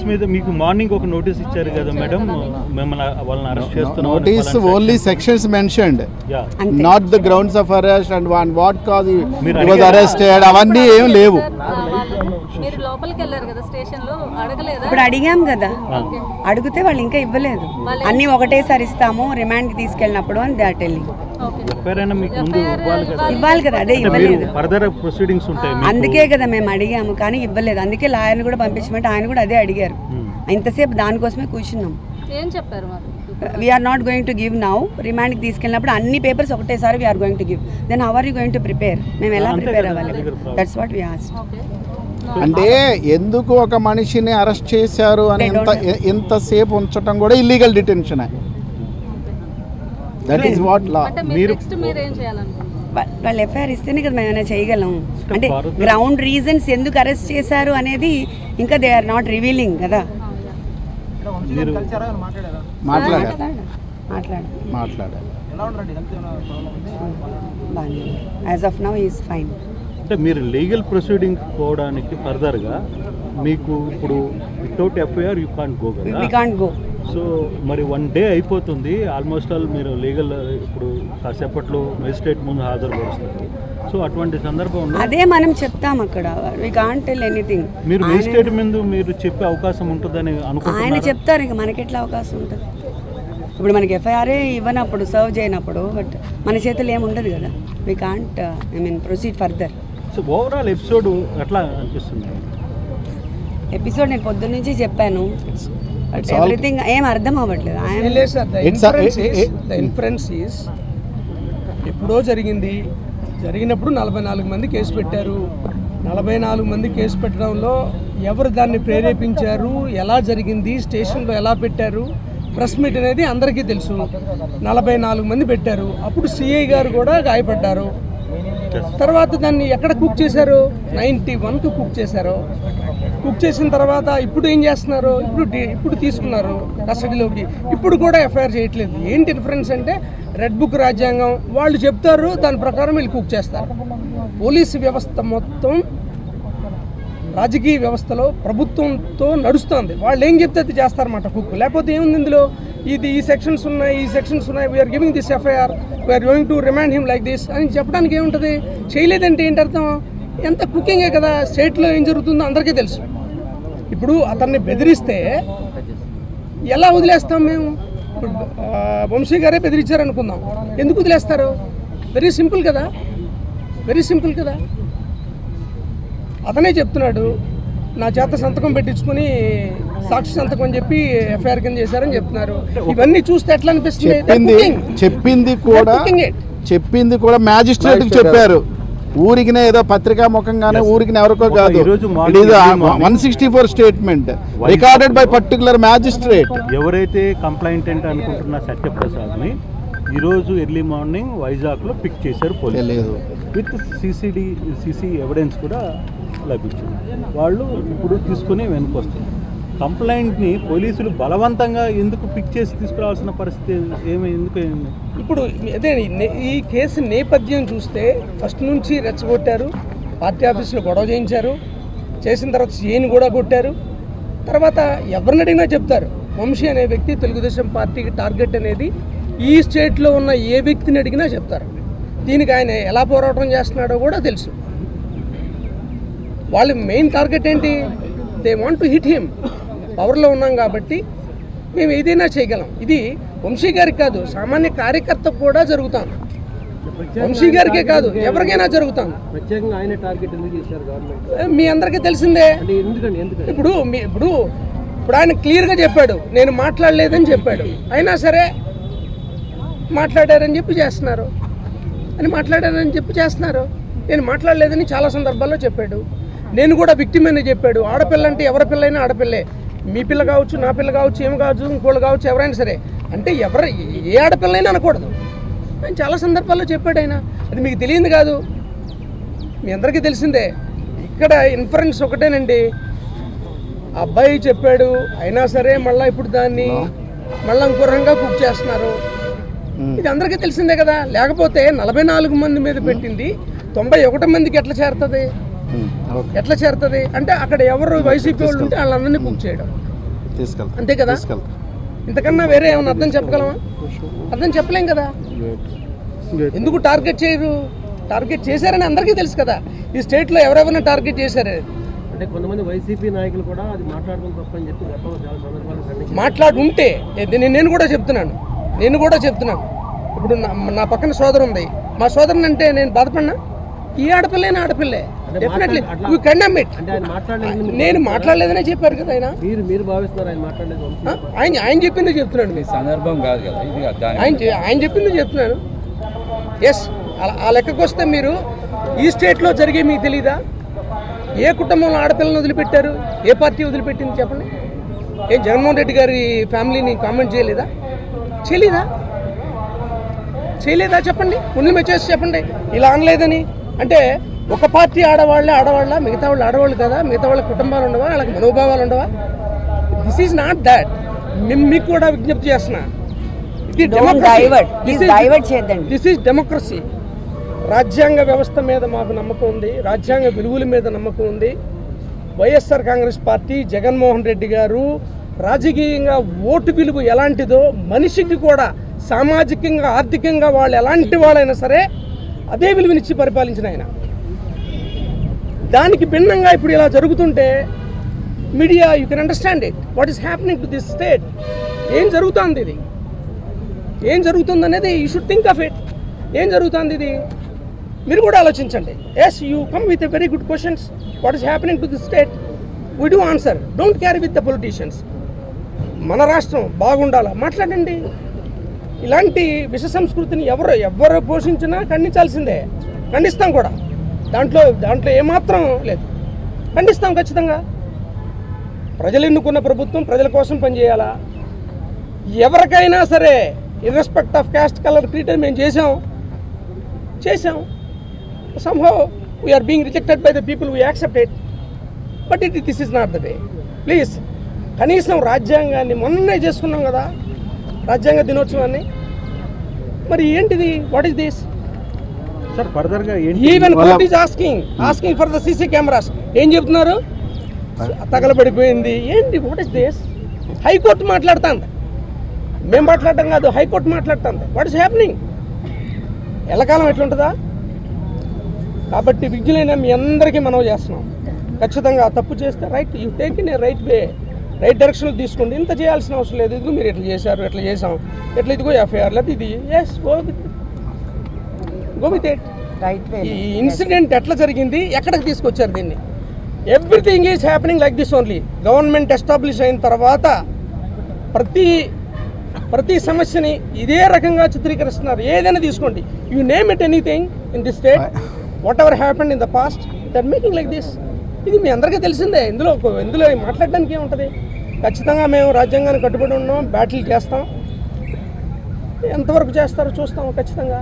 మీద మీకు మార్నింగ్ ఒక నోటీస్ ఇచ్చారు కదా మేడం, మిమ్మల్ని వాళ్ళని అరెస్ట్ చేస్తున్నారు. Notice only sections mentioned, not the grounds of arrest and what cause he was arrested అవన్నీ ఏం లేవు. మీరు లోపలికి వెళ్ళారు కదా స్టేషన్ లో, అడగలేదా? ఇప్పుడు అడిగాం కదా, అడిగితే వాళ్ళు ఇంకా ఇవ్వలేదు. అన్ని ఒకటేసారి ఇస్తాము రిమాండ్ కి తీసుకెళ్ళినప్పుడు అని దే ఆర్ టెల్లింగ్. ఇవ్వాలి కదా, అదే ఇవ్వలేదు. అందుకే కదా మేము అడిగాము కానీ ఇవ్వలేదు. అందుకే లాయర్ని కూడా పంపించమంటే ఆయన కూడా అదే అడిగారు. ఇంతసేపు దానికోసమే కూర్చున్నాం. ఏం చెప్పారు? We're not going to give now, రిమాండ్కి తీసుకెళ్ళినప్పుడు అన్ని పేపర్స్ ఒకటేసారి we're going to give. Then how are you going to prepare? మేము ఎలా ప్రిపేర్ అవ్వాలి? That's what we asked. అంటే ఎందుకు ఒక మనిషిని అరెస్ట్ చేశారు అని ఎంతసేపు ఉంచడం కూడా illegal detention. That is what law. వాళ్ళు ఎఫ్ఐఆర్ ఇస్తేనే కదా మేము ఏమైనా చేయగలం. అంటే గ్రౌండ్ రీజన్స్ ఎందుకు అరెస్ట్ చేశారు అనేది ఇంకా దే ఆర్ నాట్ రివీలింగ్ కదా. As of now is fine. అంటే మీరు లీగల్ ప్రొసీడింగ్ పోవడానికి ఫర్దర్గా మీకు ఇప్పుడు without FIR you can't go కదా. We can't go. సో మరి 1 day అయిపోతుంది ఆల్మోస్ట్ ఆల్. మీరు లీగల్ ఇప్పుడు కాసేపట్లో మెజిస్ట్రేట్ ముందు హాజరుపరుస్తారు. సో అటువంటి సందర్భంలో అదే మనం చెప్తాం అక్కడ. We can't tell anything. మీరు మెజిస్ట్రేట్ ముందు మీరు చెప్పే అవకాశం ఉంటుందని అనుకుంటున్నారు? ఆయన చెప్తారు, ఇంకా మనకి ఎట్లా అవకాశం ఉంటుంది? ఇప్పుడు మనకి ఎఫ్ఐఆర్ఏ ఇవ్వనప్పుడు, సర్వ్ చేయనప్పుడు, బట్ మన చేతులు ఏముండదు కదా. We can't proceed further. So overall episode ఎట్లా అనిపిస్తుంది? ఎపిసోడ్ నేను పొద్దున్న నుంచి చెప్పాను, ఎవ్రీథింగ్ ఏం అర్థం అవ్వట్లేదు. ఎప్పుడో జరిగినప్పుడు 44 మంది కేసు పెట్టారు. 44 మంది కేసు పెట్టడంలో ఎవరు దాన్ని ప్రేరేపించారు, ఎలా జరిగింది, స్టేషన్లో ఎలా పెట్టారు, ప్రెస్ మీట్ అనేది అందరికీ తెలుసు. 44 మంది పెట్టారు. అప్పుడు సిఐ గారు కూడా గాయపడ్డారు. తర్వాత దాన్ని ఎక్కడ కుక్ చేశారు? 91కు కుక్ చేశారు. కుక్ చేసిన తర్వాత ఇప్పుడు ఏం చేస్తున్నారు? ఇప్పుడు తీసుకున్నారు కస్టడీలోకి. ఇప్పుడు కూడా ఎఫ్ఐఆర్ చేయట్లేదు. ఏంటి డిఫరెన్స్ అంటే రెడ్ బుక్ రాజ్యాంగం వాళ్ళు చెప్తారు, దాని ప్రకారం వీళ్ళు కుక్ చేస్తారు. పోలీసు వ్యవస్థ మొత్తం రాజకీయ వ్యవస్థలో ప్రభుత్వంతో నడుస్తుంది. వాళ్ళు ఏం చెప్తే అది చేస్తారన్నమాట కుక్. లేకపోతే ఏముంది ఇందులో? ఈ సెక్షన్స్ ఉన్నాయి, we are giving this FIR, we are going to remand him like this అని చెప్పడానికి ఏముంటుంది? చేయలేదంటే ఏంటి అర్థం? ఎంత కుకింగే కదా. స్టేట్లో ఏం జరుగుతుందో అందరికీ తెలుసు. ఇప్పుడు అతన్ని బెదిరిస్తే ఎలా వదిలేస్తాం మేము? ఇప్పుడు వంశీ గారే బెదిరించారనుకుందాం, ఎందుకు వదిలేస్తారు? వెరీ సింపుల్ కదా. అతనే చెప్తున్నాడు, నా చేత సంతకం పెట్టించుకుని సాక్షి సంతకం అని చెప్పి ఎఫ్ఐఆర్ కింద చేశారని చెప్తున్నారు. ఇవన్నీ చూస్తే ఎట్లా అనిపిస్తుంది? చెప్పింది కూడా మ్యాజిస్ట్రేట్ చెప్పారు. ఊరికినే ఏదో పత్రికా ముఖంగానే ఊరికి ఎవరికో కాదు. 164 statement recorded by particular magistrate. ఎవరైతే కంప్లైంటెంట్ అనుకుంటున్న సత్యప్రసాద్ని ఈరోజు ఎర్లీ మార్నింగ్ వైజాగ్లో పిక్ చేశారు పోలీసులు. విత్ సీసీ ఎవిడెన్స్ కూడా లభించింది. వాళ్ళు ఇప్పుడు తీసుకుని వెనుకొస్తున్నారు. కంప్లైంట్ని పోలీసులు బలవంతంగా ఎందుకు పిక్ చేసి తీసుకురావాల్సిన పరిస్థితి ఎందుకు? ఇప్పుడు అదే ఈ కేసు నేపథ్యం చూస్తే ఫస్ట్ నుంచి రెచ్చగొట్టారు. పార్టీ ఆఫీసులో గొడవ చేసిన తర్వాత సీఎని కూడా కొట్టారు. తర్వాత ఎవరిని అడిగినా చెప్తారు, వంశీ అనే వ్యక్తి తెలుగుదేశం పార్టీకి టార్గెట్ అనేది ఈ స్టేట్లో ఉన్న ఏ వ్యక్తిని అడిగినా చెప్తారు. దీనికి ఆయన ఎలా పోరాటం చేస్తున్నాడో కూడా తెలుసు. వాళ్ళ మెయిన్ టార్గెట్ ఏంటి? They want to hit him. పవర్లో ఉన్నాం కాబట్టి మేము ఏదైనా చేయగలం. ఇది వంశీ గారికి కాదు, సామాన్య కార్యకర్తకు కూడా జరుగుతాం. వంశీ గారికే కాదు, ఎవరికైనా జరుగుతాం. మీ అందరికీ తెలిసిందే. ఇప్పుడు ఆయన క్లియర్గా చెప్పాడు, నేను మాట్లాడలేదని చెప్పాడు. అయినా సరే మాట్లాడారని చెప్పి చేస్తున్నారు. నేను మాట్లాడలేదని చాలా సందర్భాల్లో చెప్పాడు. నేను కూడా విక్టిమ్ అని చెప్పాడు. ఆడపిల్ల అంటే ఎవరి పిల్లైనా ఆడపిల్లే. మీ పిల్ల కావచ్చు, నా పిల్ల కావచ్చు, ఏమి కావచ్చు, ఇంకోళ్ళు కావచ్చు, ఎవరైనా సరే. అంటే ఏ ఆడపిల్లైనా అనకూడదు అని చాలా సందర్భాల్లో చెప్పాడు ఆయన. అది మీకు తెలియదు కాదు, మీ అందరికీ తెలిసిందే. ఇక్కడ ఇన్ఫరెన్స్ ఒకటేనండి, అబ్బాయి చెప్పాడు అయినా సరే మళ్ళీ ఇప్పుడు దాన్ని మళ్ళీ ఇంకో రకంగా కుక్ చేస్తున్నారు. ఇది అందరికీ తెలిసిందే కదా. లేకపోతే 44 మంది మీద పెట్టింది 91 మందికి ఎట్లా చేరుతుంది? అంటే అక్కడ ఎవరు వైసీపీ వాళ్ళు ఉంటే వాళ్ళందరినీ బుక్ చేయడం. తీసుకెళ్తాం అంతే కదా. ఇంతకన్నా వేరే ఏమన్నా అర్థం చెప్పగలమా? అర్థం చెప్పలేం కదా. ఎందుకు టార్గెట్ చేయరు? టార్గెట్ చేశారని అందరికీ తెలుసు కదా. ఈ స్టేట్లో ఎవరెవరిని టార్గెట్ చేశారు అంటే కొంతమంది వైసీపీ నాయకులు కూడా అది మాట్లాడడం తప్పని చెప్పి గతంలో చాలా సందర్భాలు మాట్లాడుంటే నేను కూడా చెప్తున్నాను. ఇప్పుడు నా పక్కన సోదరు ఉంది. మా సోదరుని అంటే నేను బాధపడినా? ఈ ఆడపిల్లైనా ఆడపిల్లే, డెఫినెట్లీ వీ కండెమ్ ఇట్. నేను మాట్లాడలేదనే చెప్పారు కదా ఆయన. మీరు భావిస్తున్నారు ఆయన మాట్లాడలేదు? ఆయన చెప్పింది చెప్తున్నాను. మీ సందర్భం కాదు కదా, ఆయన చెప్పింది చెప్తున్నాను. ఎస్, ఆ లెక్కకు వస్తే మీరు ఈ స్టేట్లో జరిగే మీకు తెలీదా? ఏ కుటుంబంలో ఆడపిల్లని వదిలిపెట్టారు? ఏ పార్టీ వదిలిపెట్టింది చెప్పండి. ఏం జగన్మోహన్ రెడ్డి గారి ఫ్యామిలీని కామెంట్ చేయలేదా చెప్పండి. ముందు మెచ్చేసి చెప్పండి ఇలా అనలేదని. అంటే ఒక పార్టీ ఆడవాళ్ళ మిగతా వాళ్ళు ఆడవాళ్ళు కదా, మిగతా వాళ్ళ కుటుంబాలు ఉండవా, వాళ్ళకి మనోభావాలు ఉండవా? This is not that. మీకు కూడా విజ్ఞప్తి చేస్తున్నా, దిస్ ఈజ్ డెమోక్రసీ. రాజ్యాంగ వ్యవస్థ మీద మాకు నమ్మకం ఉంది, రాజ్యాంగ విలువల మీద నమ్మకం ఉంది. వైఎస్ఆర్ కాంగ్రెస్ పార్టీ, జగన్మోహన్ రెడ్డి గారు రాజకీయంగా ఓటు విలువ ఎలాంటిదో, మనిషికి కూడా సామాజికంగా ఆర్థికంగా వాళ్ళు ఎలాంటి వాళ్ళైనా సరే అదే విలువనిచ్చి పరిపాలించిన ఆయన. దానికి భిన్నంగా ఇప్పుడు ఇలా జరుగుతుంటే media, you can understand it, what is happening to this state. ఏం జరుగుతుంది అనేది you should think of it. ఏం జరుగుతుంది ఇది మీరు కూడా ఆలోచించండి. Yes, you come with a very good questions. What is happening to this state? We do answer. Don't carry with the politicians. మన రాష్ట్రం బాగుండాలా మాట్లాడండి. ఇలాంటి విష సంస్కృతిని ఎవరు పోషించినా ఖండించాల్సిందే. ఖండిస్తాం కూడా, దాంట్లో ఏమాత్రం లేదు. ఖండిస్తాం ఖచ్చితంగా. ప్రజలు ఎన్నుకున్న ప్రభుత్వం ప్రజల కోసం పనిచేయాలా? ఎవరికైనా సరే ఇర్రెస్పెక్ట్ ఆఫ్ కాస్ట్, కలర్, క్రీడ్ మేము చేసాం. somehow we are being rejected by the people, we accept it, but this is not the way. Please, కనీసం రాజ్యాంగాన్ని మొన్నే చేసుకున్నాం కదా, రాజ్యాంగ దినోత్సవాన్ని. మరి ఏంటిది? What is this? సార్ ఫర్దర్గా even court is asking for the CC cameras. ఏం చెప్తున్నారు? తగలబడిపోయింది ఏంటి? What is this? హైకోర్టు మాట్లాడుతుంది, మేము మాట్లాడటం కాదు, హైకోర్టు మాట్లాడుతుంది. What is happening? ఎల్లకాలం ఎట్లుంటుందా? కాబట్టి విజ్ఞులైన మీ అందరికీ మనం చేస్తున్నాం. ఖచ్చితంగా తప్పు చేస్తే right, you take in a right way, right డైరెక్షన్లో తీసుకోండి. ఇంత చేయాల్సిన అవసరం లేదు. ఇదిగో మీరు ఎట్లా చేశారు, ఎట్లా చేసాం, ఎట్లా ఇదిగో ఎఫ్ఐఆర్ లేదు ఇది. Yes, go with it. ఈ ఇన్సిడెంట్ ఎట్లా జరిగింది, ఎక్కడికి తీసుకొచ్చారు దీన్ని? Everything is happening like this only. Government establish అయిన తర్వాత ప్రతి సమస్యని ఇదే రకంగా చిత్రీకరిస్తున్నారు. ఏదైనా తీసుకోండి, you name it anything in this state, whatever happened in the past, they are making like this. ఇది మీ అందరికీ తెలిసిందే. ఇందులో మాట్లాడడానికి ఏముంటుంది? ఖచ్చితంగా మేము రాజ్యాంగాన్ని కట్టుబడి ఉన్నాం, బ్యాటిల్ చేస్తాం. ఎంతవరకు చేస్తారో చూస్తాం ఖచ్చితంగా.